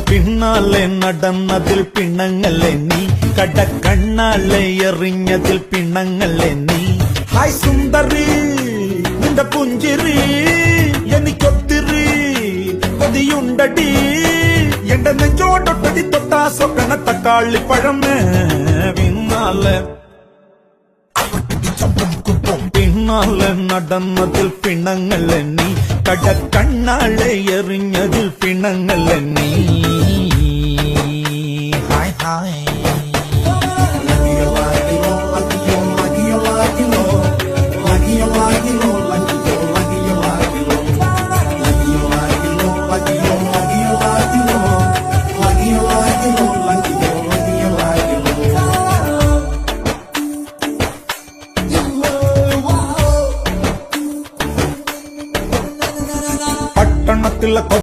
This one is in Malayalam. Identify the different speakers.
Speaker 1: പിന്നാലെ നടന്നതിൽ പിണങ്ങല്ലേ നീ, കടക്കണ്ണാലെ എറിഞ്ഞതിൽ പിണങ്ങല്ലേ നീ. ഹായ് സുന്ദരി നിന്റെ പുഞ്ചിരി എനിക്കൊത്തിരി കൊതിയുണ്ടടി, എന്റെ നെഞ്ചോടൊട്ടടി തൊട്ടാ സ്വപ്ന തക്കാളിപ്പഴം. പിന്നാലെ നടന്നതിൽ പിണങ്ങല്ലേ നീ, കടക്കണ്ണാലെ എറിഞ്ഞതിൽ പിണങ്ങല്ലേ നീ. ഹായ് ഹായ് പട്ടണത്തിലെ